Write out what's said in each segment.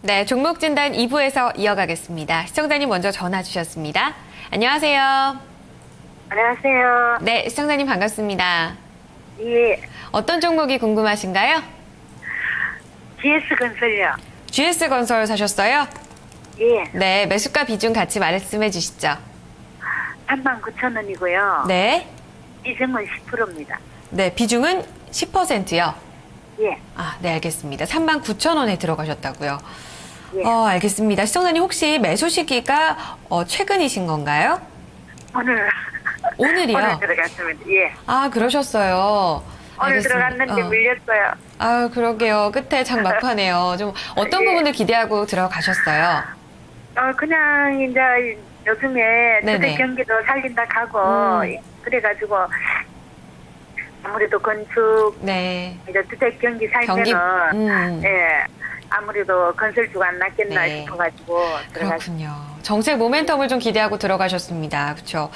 네, 종목 진단 2부에서 이어가겠습니다. 시청자님 먼저 전화 주셨습니다. 안녕하세요. 안녕하세요. 네, 시청자님 반갑습니다. 예, 어떤 종목이 궁금하신가요? GS건설요. GS건설 사셨어요? 예, 네, 매수가 비중 같이 말씀해 주시죠. 39,000원이고요. 네. 비중은 10%입니다. 네, 비중은 10%요. 예, 아, 네, 알겠습니다. 39,000원에 들어가셨다고요. 예. 알겠습니다. 시청자님 혹시 매수 시기가 최근이신 건가요? 오늘 오늘이요? 오늘 들어갔습니다. 예, 아, 그러셨어요. 오늘 알겠습니다. 들어갔는데 물렸어요. 아, 그러게요. 끝에 장 막판에요. 좀 어떤 예. 부분을 기대하고 들어가셨어요? 그냥 이제 요즘에 네네. 주택 경기도 살린다 하고 그래가지고 아무래도 건축 네. 이제 주택 경기 경기, 살면은 예, 아무래도 건설주가 안 낫겠나 네. 싶어가지고 들어갔습니다. 그렇군요. 정책 모멘텀을 좀 기대하고 들어가셨습니다. 그렇죠.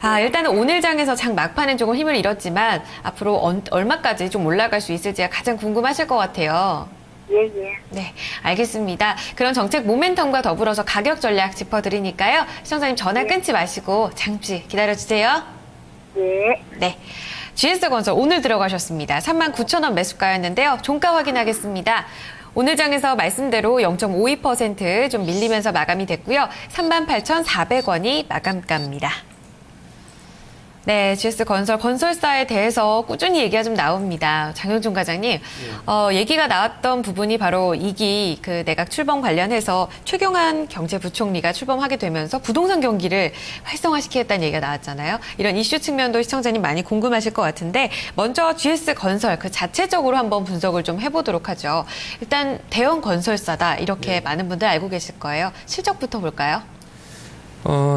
아, 일단은 오늘 장에서 장 막판엔 조금 힘을 잃었지만 앞으로 얼마까지 좀 올라갈 수 있을지가 가장 궁금하실 것 같아요. 예, 예. 네, 알겠습니다. 그런 정책 모멘텀과 더불어서 가격 전략 짚어드리니까요. 시청자님 전화 끊지 마시고 잠시 기다려주세요. 예. 네, GS건설 오늘 들어가셨습니다. 39,000원 매수가였는데요. 종가 확인하겠습니다. 오늘 장에서 말씀대로 0.52% 좀 밀리면서 마감이 됐고요. 38,400원이 마감가입니다. 네, GS건설, 건설사에 대해서 꾸준히 얘기가 좀 나옵니다. 장영준 과장님, 얘기가 나왔던 부분이 바로 2기 그 내각 출범 관련해서 최경환 경제부총리가 출범하게 되면서 부동산 경기를 활성화시키겠다는 얘기가 나왔잖아요. 이런 이슈 측면도 시청자님 많이 궁금하실 것 같은데 먼저 GS건설 그 자체적으로 한번 분석을 좀 해보도록 하죠. 일단 대형 건설사다 이렇게 많은 분들 알고 계실 거예요. 실적부터 볼까요?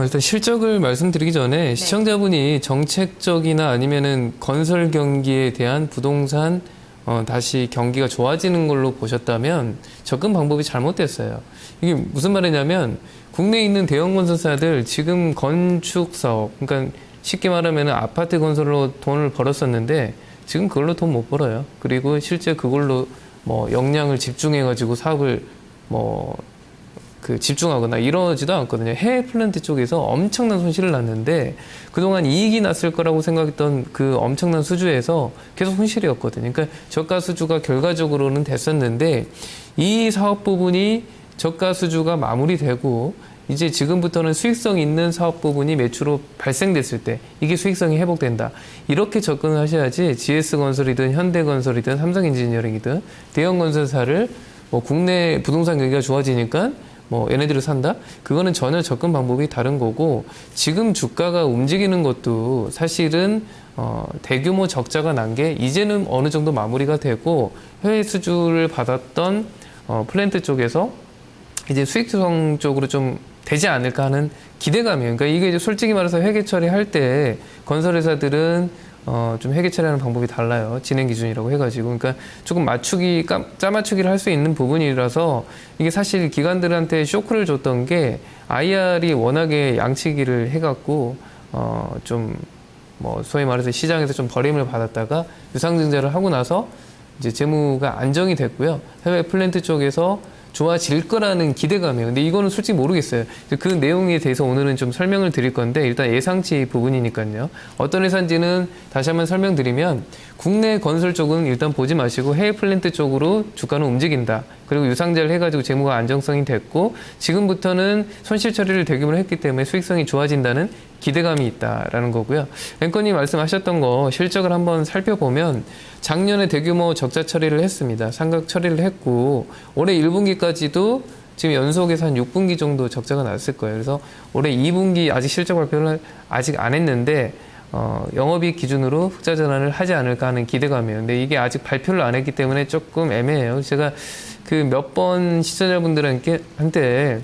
일단 실적을 말씀드리기 전에 시청자분이 정책적이나 아니면은 건설 경기에 대한 부동산 다시 경기가 좋아지는 걸로 보셨다면 접근 방법이 잘못됐어요. 이게 무슨 말이냐면 국내에 있는 대형 건설사들 지금 건축 사업, 그러니까 쉽게 말하면 아파트 건설로 돈을 벌었었는데 지금 그걸로 돈 못 벌어요. 그리고 실제 그걸로 뭐 역량을 집중해가지고 사업을 집중하거나 이러지도 않거든요. 해외 플랜트 쪽에서 엄청난 손실을 났는데 그동안 이익이 났을 거라고 생각했던 그 엄청난 수주에서 계속 손실이었거든요. 그러니까 저가 수주가 결과적으로는 됐었는데 이 사업 부분이 저가 수주가 마무리되고 이제 지금부터는 수익성 있는 사업 부분이 매출로 발생됐을 때 이게 수익성이 회복된다. 이렇게 접근을 하셔야지 GS건설이든 현대건설이든 삼성엔지니어링이든 대형 건설사를 국내 부동산 경기가 좋아지니까 얘네들을 산다? 그거는 전혀 접근 방법이 다른 거고 지금 주가가 움직이는 것도 사실은 대규모 적자가 난 게 이제는 어느 정도 마무리가 되고 해외 수주를 받았던 플랜트 쪽에서 이제 수익성 쪽으로 좀 되지 않을까 하는 기대감이에요. 그러니까 이게 이제 솔직히 말해서 회계 처리할 때 건설회사들은 좀 회계 처리하는 방법이 달라요. 진행 기준이라고 해가지고. 그러니까 조금 짜맞추기를 할 수 있는 부분이라서 이게 사실 기관들한테 쇼크를 줬던 게 IR이 워낙에 양치기를 해갖고, 소위 말해서 시장에서 좀 버림을 받았다가 유상증자를 하고 나서 이제 재무가 안정이 됐고요. 해외 플랜트 쪽에서 좋아질 거라는 기대감이에요. 근데 이거는 솔직히 모르겠어요. 그 내용에 대해서 오늘은 좀 설명을 드릴 건데 일단 예상치 부분이니까요. 어떤 회사인지는 다시 한번 설명드리면 국내 건설 쪽은 일단 보지 마시고 해외 플랜트 쪽으로 주가는 움직인다. 그리고 유상자를 해가지고 재무가 안정성이 됐고 지금부터는 손실 처리를 대규모로 했기 때문에 수익성이 좋아진다는 기대감이 있다라는 거고요. 앵커님 말씀하셨던 거 실적을 한번 살펴보면 작년에 대규모 적자 처리를 했습니다. 상각 처리를 했고 올해 1분기까지도 지금 연속해서 한 6분기 정도 적자가 났을 거예요. 그래서 올해 2분기 아직 실적 발표를 아직 안 했는데 영업이익 기준으로 흑자 전환을 하지 않을까 하는 기대감이에요. 근데 이게 아직 발표를 안 했기 때문에 조금 애매해요. 제가 그 몇 번 시청자분들한테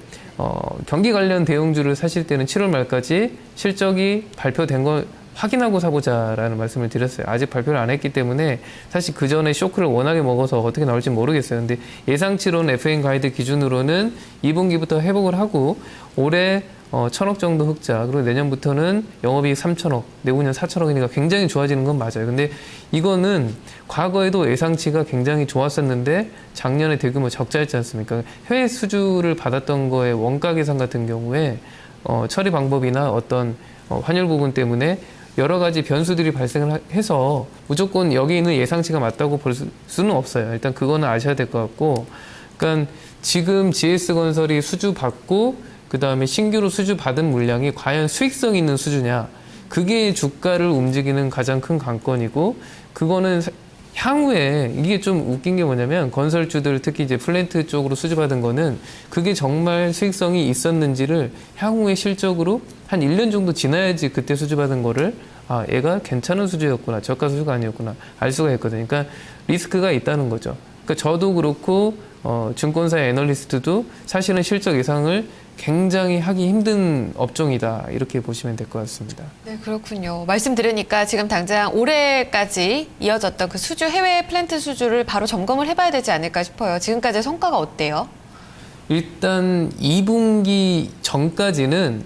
경기 관련 대형주를 사실 때는 7월 말까지 실적이 발표된 걸 확인하고 사보자라는 말씀을 드렸어요. 아직 발표를 안 했기 때문에 사실 그 전에 쇼크를 워낙에 먹어서 어떻게 나올지 모르겠어요. 근데 예상치로는 FA 가이드 기준으로는 2분기부터 회복을 하고 올해 천억 정도 흑자, 그리고 내년부터는 영업이익 3천억, 내후년 4천억이니까 굉장히 좋아지는 건 맞아요. 근데 이거는 과거에도 예상치가 굉장히 좋았었는데 작년에 대규모 적자였지 않습니까? 해외 수주를 받았던 거에 원가 계산 같은 경우에 처리 방법이나 어떤 환율 부분 때문에 여러 가지 변수들이 발생을 해서 무조건 여기 있는 예상치가 맞다고 볼 수는 없어요. 일단 그거는 아셔야 될 것 같고, 그러니까 지금 GS건설이 수주 받고 그 다음에 신규로 수주 받은 물량이 과연 수익성 있는 수주냐, 그게 주가를 움직이는 가장 큰 관건이고, 그거는 향후에 이게 좀 웃긴 게 뭐냐면 건설주들 특히 이제 플랜트 쪽으로 수주받은 거는 그게 정말 수익성이 있었는지를 향후에 실적으로 한 1년 정도 지나야지 그때 수주받은 거를 아, 얘가 괜찮은 수주였구나, 저가 수주가 아니었구나 알 수가 있거든요. 그러니까 리스크가 있다는 거죠. 그러니까 저도 그렇고 증권사의 애널리스트도 사실은 실적 예상을 굉장히 하기 힘든 업종이다, 이렇게 보시면 될 것 같습니다. 네, 그렇군요. 말씀 들으니까 지금 당장 올해까지 이어졌던 그 수주, 해외 플랜트 수주를 바로 점검을 해봐야 되지 않을까 싶어요. 지금까지의 성과가 어때요? 일단 2분기 전까지는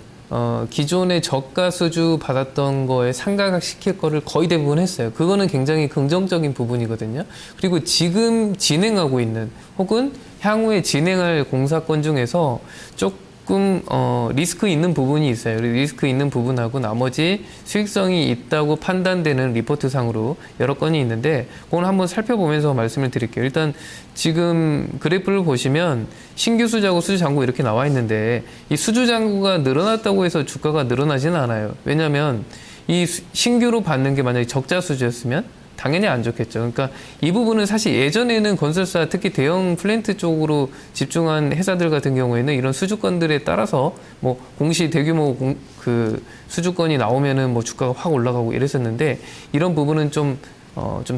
기존의 저가 수주 받았던 거에 상각시킬 거를 거의 대부분 했어요. 그거는 굉장히 긍정적인 부분이거든요. 그리고 지금 진행하고 있는 혹은 향후에 진행할 공사건 중에서 조금 리스크 있는 부분이 있어요. 리스크 있는 부분하고 나머지 수익성이 있다고 판단되는 리포트상으로 여러 건이 있는데 그건 한번 살펴보면서 말씀을 드릴게요. 일단 지금 그래프를 보시면 신규 수주하고 수주 잔고 이렇게 나와 있는데 이 수주 잔고가 늘어났다고 해서 주가가 늘어나지는 않아요. 왜냐하면 이 신규로 받는 게 만약에 적자 수주였으면 당연히 안 좋겠죠. 그러니까 이 부분은 사실 예전에는 건설사 특히 대형 플랜트 쪽으로 집중한 회사들 같은 경우에는 이런 수주건들에 따라서 뭐 공시 대규모 그 수주건이 나오면은 뭐 주가가 확 올라가고 이랬었는데 이런 부분은 좀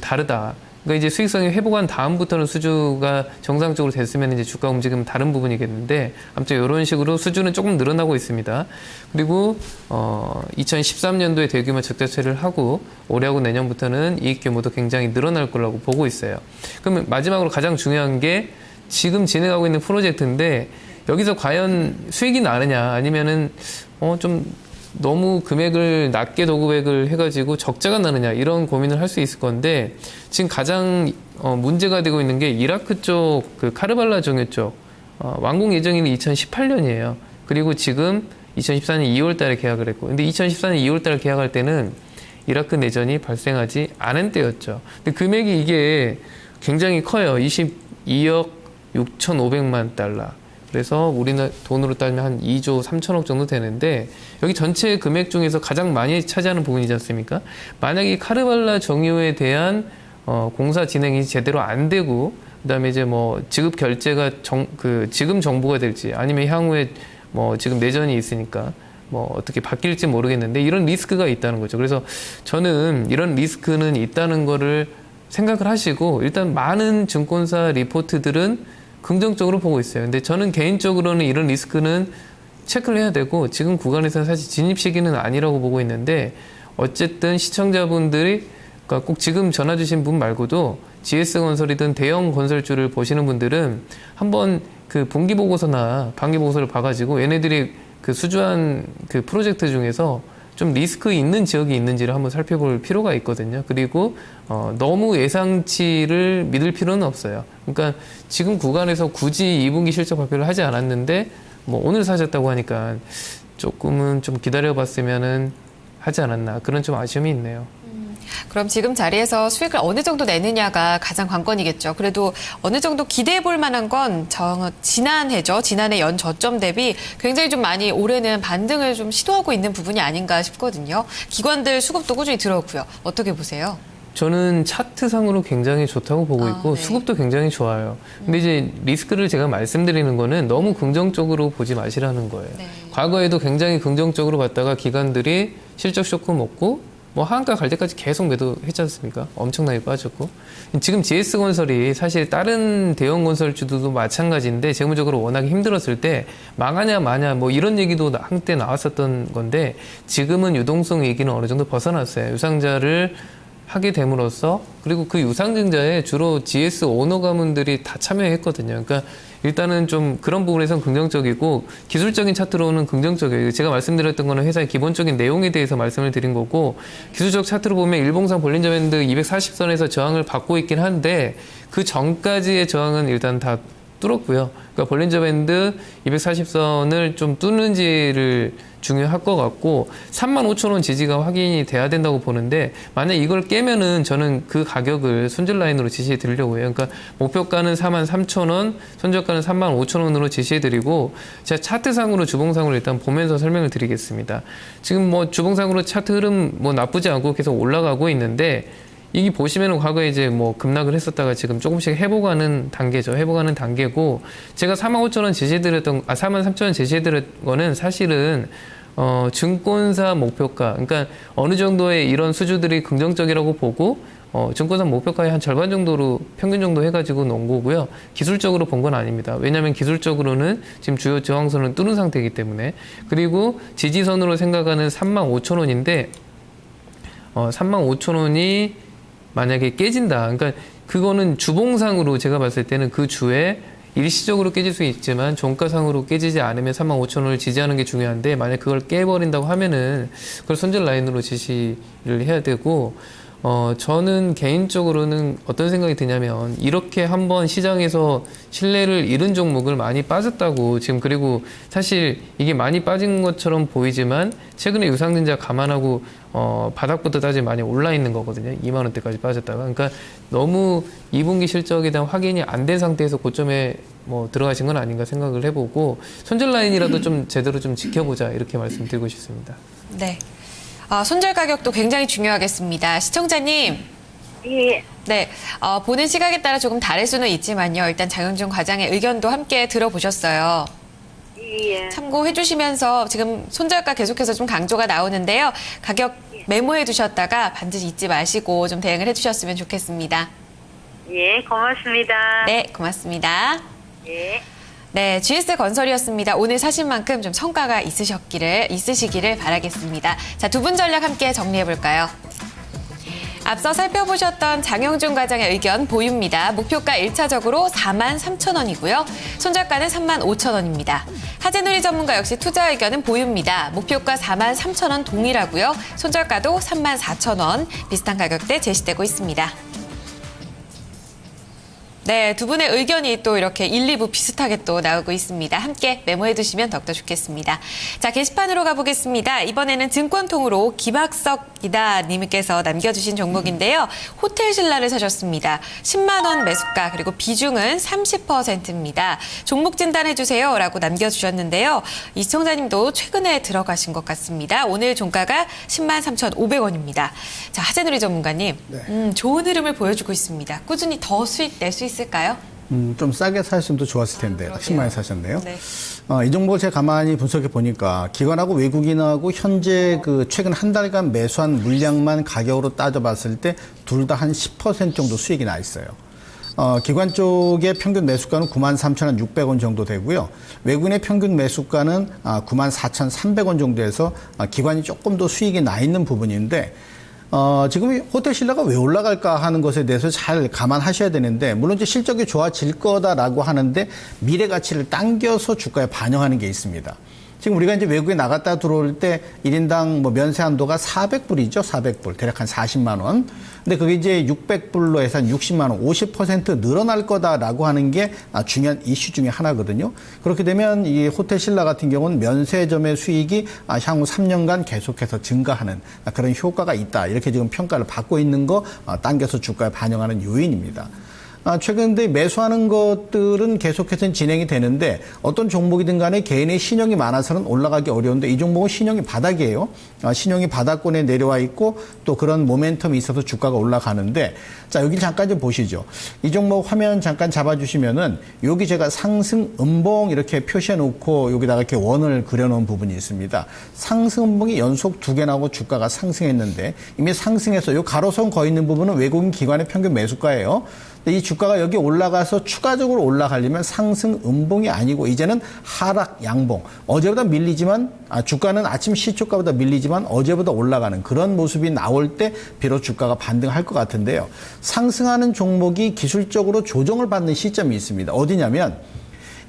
다르다. 그러니까 이제 수익성이 회복한 다음부터는 수주가 정상적으로 됐으면 이제 주가 움직임은 다른 부분이겠는데 아무튼 이런 식으로 수주는 조금 늘어나고 있습니다. 그리고 2013년도에 대규모 적자 처리를 하고 올해하고 내년부터는 이익 규모도 굉장히 늘어날 거라고 보고 있어요. 그러면 마지막으로 가장 중요한 게 지금 진행하고 있는 프로젝트인데 여기서 과연 수익이 나느냐 아니면은 좀 너무 금액을 낮게 도급액을 해가지고 적자가 나느냐 이런 고민을 할 수 있을 건데 지금 가장 문제가 되고 있는 게 이라크 쪽 그 카르발라 정유 쪽 완공 예정일이 2018년이에요. 그리고 지금 2014년 2월 달에 계약을 했고 근데 2014년 2월 달에 계약할 때는 이라크 내전이 발생하지 않은 때였죠. 근데 금액이 이게 굉장히 커요. 22억 6,500만 달러. 그래서 우리나라 돈으로 따지면 한 2조 3천억 정도 되는데 여기 전체 금액 중에서 가장 많이 차지하는 부분이지 않습니까? 만약에 카르발라 정유에 대한 공사 진행이 제대로 안 되고 그다음에 이제 뭐 지급 결제가 지금 정부가 될지 아니면 향후에 뭐 지금 내전이 있으니까 뭐 어떻게 바뀔지 모르겠는데 이런 리스크가 있다는 거죠. 그래서 저는 이런 리스크는 있다는 거를 생각을 하시고 일단 많은 증권사 리포트들은 긍정적으로 보고 있어요. 근데 저는 개인적으로는 이런 리스크는 체크를 해야 되고 지금 구간에서는 사실 진입 시기는 아니라고 보고 있는데 어쨌든 시청자분들이 그러니까 꼭 지금 전화 주신 분 말고도 GS건설이든 대형 건설주를 보시는 분들은 한번 그 분기 보고서나 반기 보고서를 봐가지고 얘네들이 그 수주한 그 프로젝트 중에서 좀 리스크 있는 지역이 있는지를 한번 살펴볼 필요가 있거든요. 그리고 너무 예상치를 믿을 필요는 없어요. 그러니까 지금 구간에서 굳이 2분기 실적 발표를 하지 않았는데 뭐 오늘 사셨다고 하니까 조금은 좀 기다려봤으면은 하지 않았나 그런 좀 아쉬움이 있네요. 그럼 지금 자리에서 수익을 어느 정도 내느냐가 가장 관건이겠죠. 그래도 어느 정도 기대해 볼 만한 건 지난해죠. 지난해 연 저점 대비 굉장히 좀 많이 올해는 반등을 좀 시도하고 있는 부분이 아닌가 싶거든요. 기관들 수급도 꾸준히 들어오고요. 어떻게 보세요? 저는 차트상으로 굉장히 좋다고 보고 있고 네. 수급도 굉장히 좋아요. 근데 이제 리스크를 제가 말씀드리는 거는 너무 긍정적으로 보지 마시라는 거예요. 네. 과거에도 굉장히 긍정적으로 봤다가 기관들이 실적 쇼크 먹고 뭐 하한가 갈 때까지 계속 매도했지 않습니까? 엄청나게 빠졌고 지금 GS건설이 사실 다른 대형 건설주들도 마찬가지인데 재무적으로 워낙에 힘들었을 때 망하냐 마냐 뭐 이런 얘기도 한때 나왔었던 건데 지금은 유동성 얘기는 어느 정도 벗어났어요. 유상자를 하게 됨으로써 그리고 그 유상증자에 주로 GS 오너 가문들이 다 참여했거든요. 그러니까 일단은 좀 그런 부분에선 긍정적이고 기술적인 차트로는 긍정적이에요. 제가 말씀드렸던 거는 회사의 기본적인 내용에 대해서 말씀을 드린 거고 기술적 차트로 보면 일봉상 볼린저 밴드 240선에서 저항을 받고 있긴 한데 그 전까지의 저항은 일단 다 뚫었고요. 그러니까 볼린저 밴드 240선을 좀 뚫는지를 중요할 것 같고 35,000원 지지가 확인이 돼야 된다고 보는데 만약 이걸 깨면은 저는 그 가격을 손절 라인으로 지시해 드리려고 해요. 그러니까 목표가는 43,000원, 손절가는 35,000원으로 지시해 드리고 제가 차트상으로 주봉상으로 일단 보면서 설명을 드리겠습니다. 지금 뭐 주봉상으로 차트 흐름 뭐 나쁘지 않고 계속 올라가고 있는데 이게 보시면은 과거에 이제 뭐 급락을 했었다가 지금 조금씩 회복하는 단계죠. 회복하는 단계고 제가 45,000원 제시해드렸던 43,000원 제시해드렸던 거는 사실은 증권사 목표가 그러니까 어느 정도의 이런 수주들이 긍정적이라고 보고 증권사 목표가의 한 절반 정도로 평균 정도 해가지고 놓은 거고요. 기술적으로 본 건 아닙니다. 왜냐하면 기술적으로는 지금 주요 저항선을 뚫은 상태이기 때문에 그리고 지지선으로 생각하는 35,000원인데 35,000원이 만약에 깨진다. 그러니까 그거는 주봉상으로 제가 봤을 때는 그 주에 일시적으로 깨질 수 있지만 종가상으로 깨지지 않으면 35,000원을 지지하는 게 중요한데 만약 그걸 깨버린다고 하면은 그걸 손절 라인으로 지시를 해야 되고 저는 개인적으로는 어떤 생각이 드냐면 이렇게 한번 시장에서 신뢰를 잃은 종목을 많이 빠졌다고 지금 그리고 사실 이게 많이 빠진 것처럼 보이지만 최근에 유상증자 감안하고 바닥부터 따지면 많이 올라 있는 거거든요. 2만 원대까지 빠졌다가 그러니까 너무 2분기 실적에 대한 확인이 안 된 상태에서 고점에 뭐 들어가신 건 아닌가 생각을 해보고 손절 라인이라도 좀 제대로 좀 지켜보자 이렇게 말씀드리고 싶습니다. 네. 손절 가격도 굉장히 중요하겠습니다. 시청자님. 예. 네. 보는 시각에 따라 조금 다를 수는 있지만요. 일단 장영준 과장의 의견도 함께 들어보셨어요. 예. 참고해 주시면서 지금 손절가 계속해서 좀 강조가 나오는데요. 가격 메모해 두셨다가 반드시 잊지 마시고 좀 대응을 해 주셨으면 좋겠습니다. 예, 고맙습니다. 네, 고맙습니다. 예. 네, GS건설이었습니다. 오늘 사신 만큼 좀 성과가 있으시기를 바라겠습니다. 자, 두 분 전략 함께 정리해 볼까요? 앞서 살펴보셨던 장영준 과장의 의견 보유입니다. 목표가 1차적으로 43,000원이고요. 손절가는 35,000원입니다. 하재누리 전문가 역시 투자 의견은 보유입니다. 목표가 43,000원 동일하고요. 손절가도 34,000원 비슷한 가격대 제시되고 있습니다. 네, 두 분의 의견이 또 이렇게 1, 2부 비슷하게 또 나오고 있습니다. 함께 메모해 두시면 더욱더 좋겠습니다. 자, 게시판으로 가보겠습니다. 이번에는 증권통으로 김학석이다 님께서 남겨주신 종목인데요. 호텔신라를 사셨습니다. 10만 원 매수가 그리고 비중은 30%입니다. 종목 진단해 주세요 라고 남겨주셨는데요. 이 시청자님도 최근에 들어가신 것 같습니다. 오늘 종가가 10만 3,500원입니다. 자, 하재누리 전문가님, 네. 좋은 흐름을 보여주고 있습니다. 꾸준히 더 수익 낼 수 있을까요? 좀 싸게 사셨으면 더 좋았을 텐데 10만에 사셨네요. 네. 이 종목을 제가 가만히 분석해 보니까 기관하고 외국인하고 현재 그 최근 한 달간 매수한 물량만 가격으로 따져봤을 때 둘 다 한 10% 정도 수익이 나 있어요. 기관 쪽의 평균 매수가는 93,600원 정도 되고요. 외국인의 평균 매수가는 94,300원 정도에서 기관이 조금 더 수익이 나 있는 부분인데 지금 호텔신라가 왜 올라갈까 하는 것에 대해서 잘 감안하셔야 되는데, 물론 이제 실적이 좋아질 거다라고 하는데 미래 가치를 당겨서 주가에 반영하는 게 있습니다. 지금 우리가 이제 외국에 나갔다 들어올 때 1인당 뭐 면세 한도가 400불이죠. 400불. 대략 한 40만 원. 근데 그게 이제 600불로 해서 한 60만 원, 50% 늘어날 거다라고 하는 게 중요한 이슈 중에 하나거든요. 그렇게 되면 이 호텔신라 같은 경우는 면세점의 수익이 향후 3년간 계속해서 증가하는 그런 효과가 있다. 이렇게 지금 평가를 받고 있는 거 당겨서 주가에 반영하는 요인입니다. 최근에 매수하는 것들은 계속해서 진행이 되는데 어떤 종목이든 간에 개인의 신용이 많아서는 올라가기 어려운데 이 종목은 신용이 바닥이에요. 신용이 바닥권에 내려와 있고 또 그런 모멘텀이 있어서 주가가 올라가는데 자, 여기 잠깐 좀 보시죠. 이 종목 화면 잠깐 잡아주시면은 여기 제가 상승 음봉 이렇게 표시해 놓고 여기다가 이렇게 원을 그려놓은 부분이 있습니다. 상승 음봉이 연속 2개 나오고 주가가 상승했는데 이미 상승해서 요 가로선 거 있는 부분은 외국인 기관의 평균 매수가예요. 근데 이 주가가 여기 올라가서 추가적으로 올라가려면 상승 음봉이 아니고 이제는 하락 양봉. 어제보다 밀리지만 주가는 아침 시초가보다 밀리지만 어제보다 올라가는 그런 모습이 나올 때 비록 주가가 반등할 것 같은데요. 상승하는 종목이 기술적으로 조정을 받는 시점이 있습니다. 어디냐면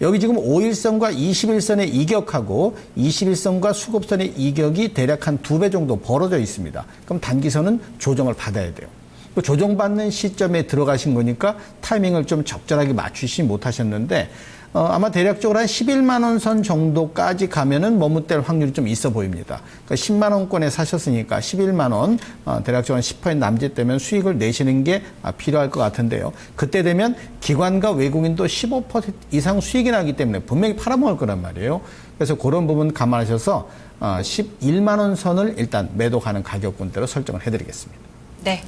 여기 지금 5일선과 21선의 이격하고 21선과 수급선의 이격이 대략 한 2배 정도 벌어져 있습니다. 그럼 단기선은 조정을 받아야 돼요. 그 조정받는 시점에 들어가신 거니까 타이밍을 좀 적절하게 맞추시 못하셨는데 아마 대략적으로 한 11만 원 선 정도까지 가면은 머뭇댈 확률이 좀 있어 보입니다. 그러니까 10만 원권에 사셨으니까 11만 원 대략적으로 한 10% 남짓 되면 수익을 내시는 게 필요할 것 같은데요. 그때 되면 기관과 외국인도 15% 이상 수익이 나기 때문에 분명히 팔아먹을 거란 말이에요. 그래서 그런 부분 감안하셔서 11만 원 선을 일단 매도 가는 가격권대로 설정을 해드리겠습니다. 네.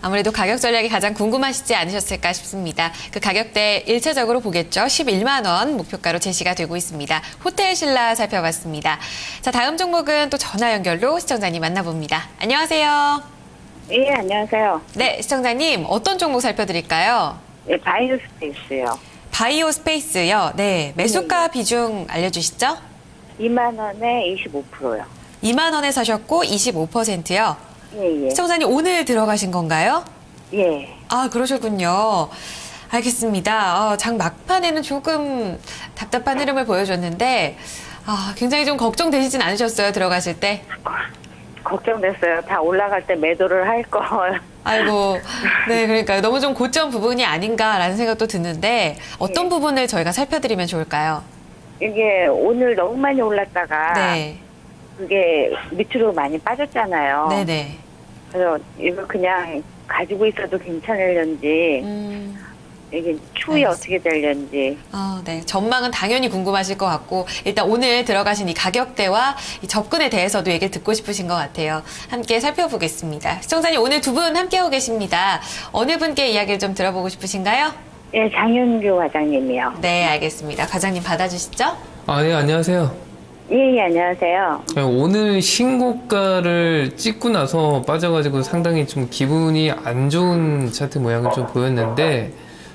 아무래도 가격 전략이 가장 궁금하시지 않으셨을까 싶습니다. 그 가격대 1차적으로 보겠죠. 11만 원 목표가로 제시가 되고 있습니다. 호텔신라 살펴봤습니다. 자, 다음 종목은 또 전화 연결로 시청자님 만나봅니다. 안녕하세요. 예, 안녕하세요. 네, 시청자님 어떤 종목 살펴드릴까요? 예, 바이오스페이스요. 바이오 스페이스요. 네, 매수가 비중 알려주시죠. 2만 원에 25%요. 2만 원에 사셨고 25%요. 예, 예. 시청자님 오늘 들어가신 건가요? 예. 아, 그러셨군요. 알겠습니다. 장 막판에는 조금 답답한 흐름을 보여줬는데 굉장히 좀 걱정되시진 않으셨어요? 들어가실 때? 걱정됐어요. 다 올라갈 때 매도를 할 걸. 아이고, 네, 그러니까요. 너무 좀 고점 부분이 아닌가라는 생각도 드는데 어떤 부분을 저희가 살펴드리면 좋을까요? 이게 오늘 너무 많이 올랐다가 네, 그게 밑으로 많이 빠졌잖아요. 네네. 그래서 이거 그냥 가지고 있어도 괜찮을런지 이게 추후에 알겠습니다. 어떻게 될런지. 네. 전망은 당연히 궁금하실 것 같고 일단 오늘 들어가신 이 가격대와 이 접근에 대해서도 얘기를 듣고 싶으신 것 같아요. 함께 살펴보겠습니다. 시청자님 오늘 두 분 함께하고 계십니다. 어느 분께 이야기를 좀 들어보고 싶으신가요? 예, 장윤규 과장님이요. 네, 알겠습니다. 과장님 받아주시죠. 네, 안녕하세요. 예, 예, 안녕하세요. 오늘 신고가를 찍고 나서 빠져가지고 상당히 좀 기분이 안 좋은 차트 모양을 좀 보였는데,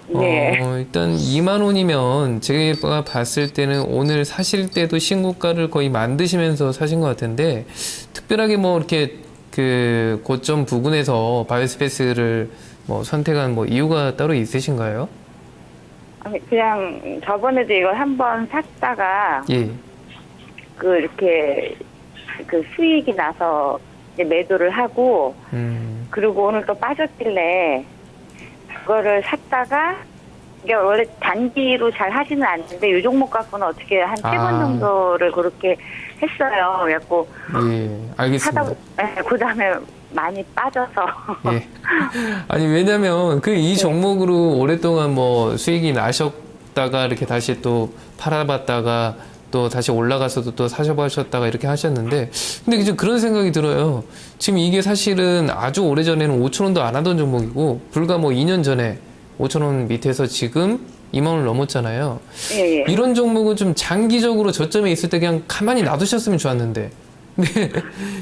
네. 일단 2만 원이면 제가 봤을 때는 오늘 사실 때도 신고가를 거의 만드시면서 사신 것 같은데, 특별하게 뭐 이렇게 그 고점 부근에서 바이오스페이스를 뭐 선택한 뭐 이유가 따로 있으신가요? 그냥 저번에도 이걸 한번 샀다가 예. 이렇게 수익이 나서 이제 매도를 하고 그리고 오늘 또 빠졌길래 그거를 샀다가 이게 원래 단기로 잘 하지는 않는데 이 종목 갖고는 어떻게 한 3번 정도를 그렇게 했어요. 그래갖고 예, 알겠습니다. 그 다음에 많이 빠져서. 예. 아니, 왜냐면 이 종목으로 오랫동안 뭐 수익이 나셨다가 이렇게 다시 또 팔아봤다가 또 다시 올라가서도 또 사셔보셨다가 이렇게 하셨는데, 근데 이제 그런 생각이 들어요. 지금 이게 사실은 아주 오래전에는 5,000원도 안 하던 종목이고, 불과 뭐 2년 전에 5,000원 밑에서 지금 2만 원을 넘었잖아요. 예, 예. 이런 종목은 좀 장기적으로 저점에 있을 때 그냥 가만히 놔두셨으면 좋았는데. 근데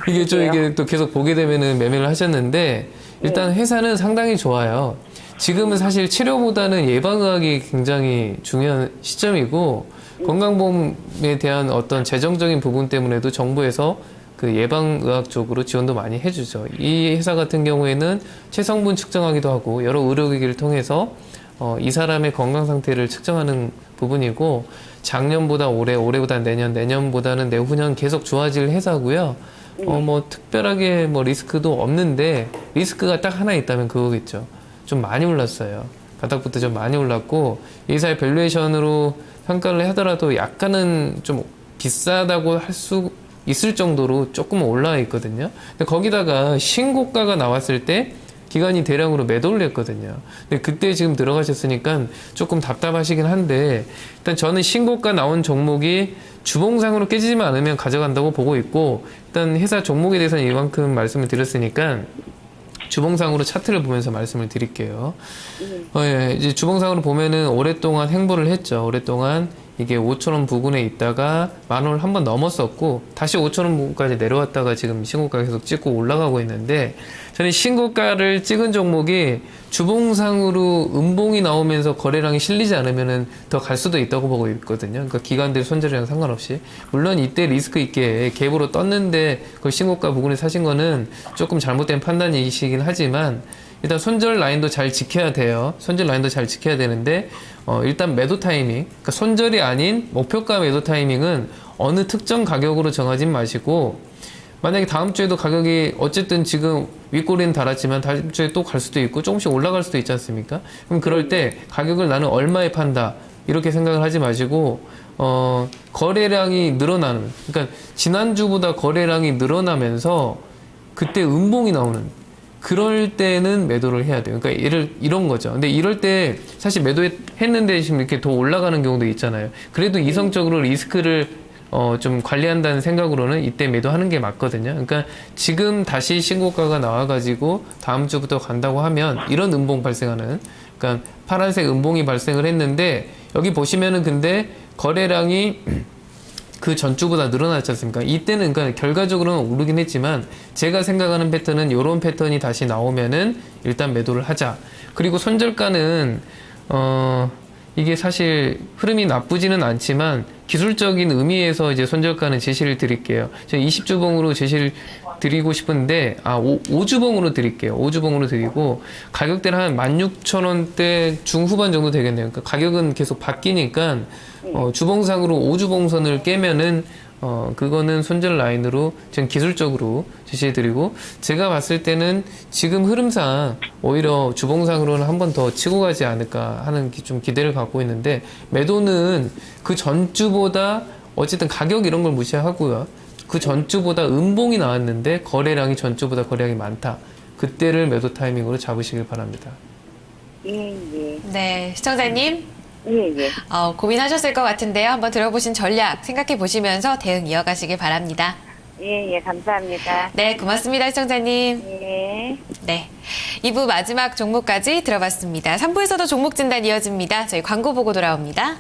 이게 이게 또 계속 보게 되면은 매매를 하셨는데, 일단 회사는 상당히 좋아요. 지금은 사실 치료보다는 예방의학이 굉장히 중요한 시점이고, 건강보험에 대한 어떤 재정적인 부분 때문에도 정부에서 그 예방의학 쪽으로 지원도 많이 해주죠. 이 회사 같은 경우에는 체성분 측정하기도 하고 여러 의료기기를 통해서 이 사람의 건강 상태를 측정하는 부분이고, 작년보다 올해, 올해보다 내년, 내년보다는 내후년 계속 좋아질 회사고요. 뭐 특별하게 뭐 리스크도 없는데, 리스크가 딱 하나 있다면 그거겠죠. 좀 많이 올랐어요. 바닥부터 좀 많이 올랐고, 이 회사의 밸류에이션으로 평가를 하더라도 약간은 좀 비싸다고 할 수 있을 정도로 조금 올라와 있거든요. 근데 거기다가 신고가가 나왔을 때 기관이 대량으로 매도를 했거든요. 근데 그때 지금 들어가셨으니까 조금 답답하시긴 한데, 일단 저는 신고가 나온 종목이 주봉상으로 깨지지만 않으면 가져간다고 보고 있고, 일단 회사 종목에 대해서는 이만큼 말씀을 드렸으니까 주봉상으로 차트를 보면서 말씀을 드릴게요. 이제 주봉상으로 보면은 오랫동안 행보를 했죠. 오랫동안 이게 5,000원 부근에 있다가 10,000원을 한번 넘었었고 다시 5,000원 부근까지 내려왔다가 지금 신고가 계속 찍고 올라가고 있는데 저는 신고가를 찍은 종목이 주봉상으로 음봉이 나오면서 거래량이 실리지 않으면은 더 갈 수도 있다고 보고 있거든요. 그러니까 기관들 손절이랑 상관없이. 물론 이때 리스크 있게 갭으로 떴는데 그 신고가 부근에 사신 거는 조금 잘못된 판단이시긴 하지만 일단 손절 라인도 잘 지켜야 돼요. 손절 라인도 잘 지켜야 되는데 일단 매도 타이밍, 그러니까 손절이 아닌 목표가 매도 타이밍은 어느 특정 가격으로 정하진 마시고 만약에 다음 주에도 가격이 어쨌든 지금 윗꼬리는 달았지만 다음 주에 또 갈 수도 있고 조금씩 올라갈 수도 있지 않습니까? 그럼 그럴 때 가격을 나는 얼마에 판다 이렇게 생각을 하지 마시고 거래량이 늘어나는, 그러니까 지난주보다 거래량이 늘어나면서 그때 음봉이 나오는 그럴 때는 매도를 해야 돼요. 그러니까 이런 거죠. 근데 이럴 때 사실 매도했는데 지금 이렇게 더 올라가는 경우도 있잖아요. 그래도 이성적으로 리스크를 좀 관리한다는 생각으로는 이때 매도하는 게 맞거든요. 그러니까 지금 다시 신고가가 나와가지고 다음 주부터 간다고 하면 이런 음봉 발생하는, 그러니까 파란색 음봉이 발생을 했는데 여기 보시면은 근데 거래량이 그 전주보다 늘어났지 않습니까? 이때는 그러니까 결과적으로는 오르긴 했지만 제가 생각하는 패턴은 이런 패턴이 다시 나오면은 일단 매도를 하자. 그리고 손절가는 이게 사실 흐름이 나쁘지는 않지만 기술적인 의미에서 이제 손절가는 제시를 드릴게요. 제가 20주봉으로 제시를 드리고 싶은데 5주봉으로 드릴게요. 5주봉으로 드리고 가격대는 한 16,000원대 중후반 정도 되겠네요. 그러니까 가격은 계속 바뀌니까 주봉상으로 5주봉선을 깨면은 그거는 손절 라인으로 지금 기술적으로 제시해드리고 제가 봤을 때는 지금 흐름상 오히려 주봉상으로는 한 번 더 치고 가지 않을까 하는 좀 기대를 갖고 있는데 매도는 그 전주보다 어쨌든 가격 이런 걸 무시하고요. 그 전주보다 음봉이 나왔는데 거래량이 전주보다 거래량이 많다. 그때를 매도 타이밍으로 잡으시길 바랍니다. 예, 예. 네, 시청자님. 예, 예. 고민하셨을 것 같은데요. 한번 들어보신 전략 생각해 보시면서 대응 이어가시길 바랍니다. 예, 예. 감사합니다. 네, 고맙습니다, 시청자님. 예. 네. 2부 마지막 종목까지 들어봤습니다. 3부에서도 종목 진단 이어집니다. 저희 광고 보고 돌아옵니다.